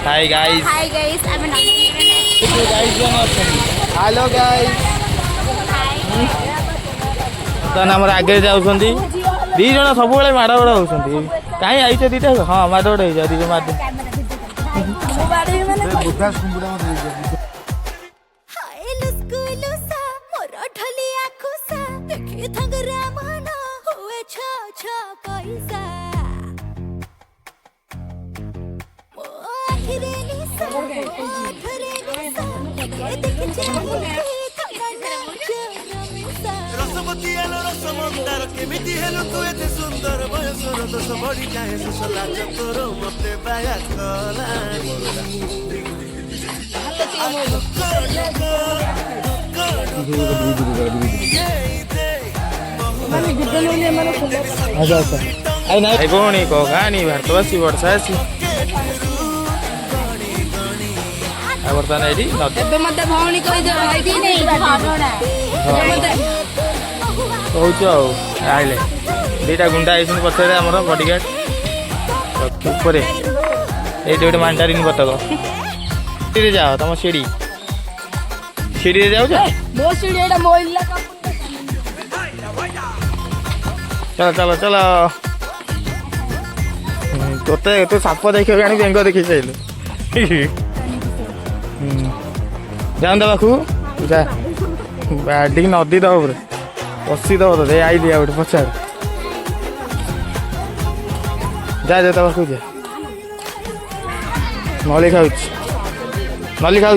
Hi guys hello guys तान हमर आगे जाउछंती दी जण सब बेले माड बड होउछंती काई आइछ दीटा हां माड बड होई जा दी माड बुका कुंबुडा दे हाय लुस्कुलु सा मोर ढलिया खुसा देखि थंगरा मन होए छ छ पैसा ओ आखिरे निसा आखिरे निसा देखि रसमती आलो रसमंदार केमिति हेलो तू एते सुंदर बयसर दस बड़ी जाए ससला चतुर मते बाया कलानी आई ना भौणी को गानी भारतवासी वर्षासी बर्तमान ये मत भौणी कह कौच आइले दीटा गुंडा आई पछे आम बडीगार्ड ऊपर ये गोटे मांडारीन बतक सीढ़ी जाओ तुम सीढ़ी सीढ़ी जाऊ चलो चलो चलो तोते तू साप देख बेंग देखी चाहिए जान पाखु जा बाडी नदी दब पशी दब तो आई दिया गोटे पचार जा जा पाखु जा नली खाऊ नली खाऊ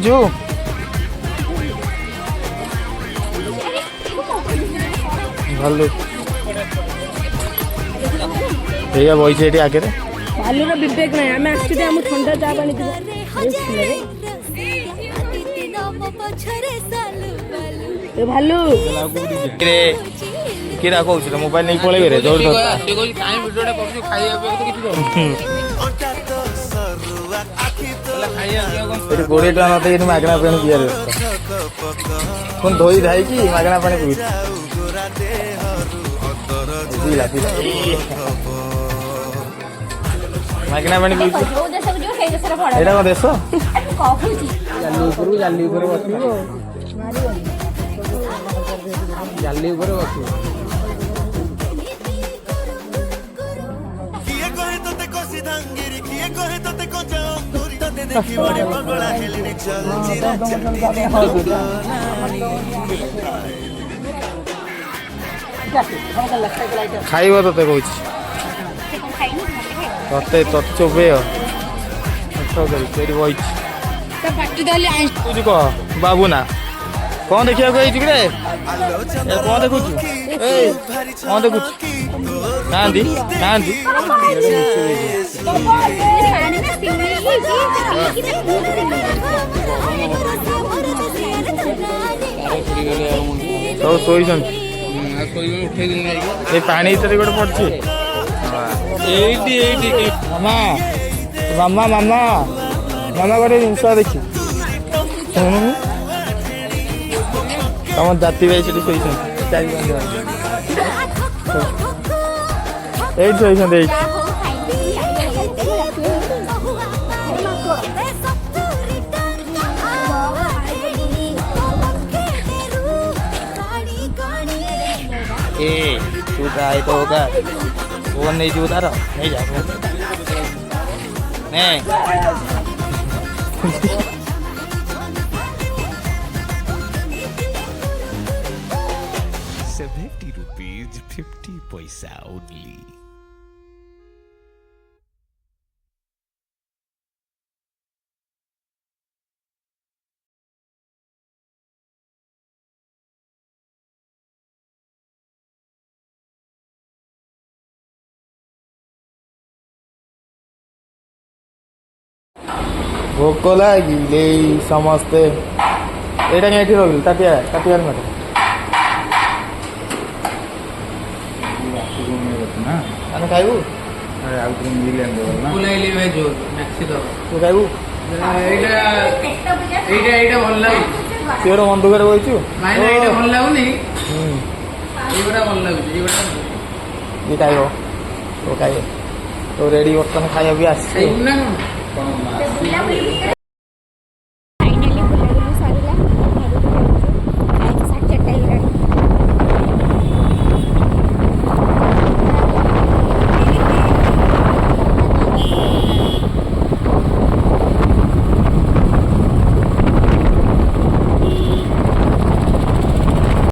भल भैया बही ये आगे भालू विवेक ना आम आम ठंडा चा पानी भालू किरा कहूँ मोबाइल नहीं पड़े जो कोड़े टाँग नत मागणा पानी पिया पुणी धोई धाई कि मागणा पानी पी मागणा पानी पी एटा कौन देश जाली जाली खाइब ते कह चोबे कह बाबू ना कौन देखा कौन देखु कौन देखु नांदी नांदी सब शोई पानी गोटे पड़ी मामा मामा मामा मामा गोटे जिनस देखी तुम जाति भाई से शोई शोई तू आए तो होगा फोन नहीं जू तार नहीं जा नहीं 70 rupees 50 paisa only. भोक लगे समस्ते यहाँ ये रही ताटिया ताटिया खाइबू सीओर बंधुक बहीचु खाइब तो खाइब तो रेडी बर्तमान खाइबा भी आस ବୁଲାବୁଲି ଭିତରେ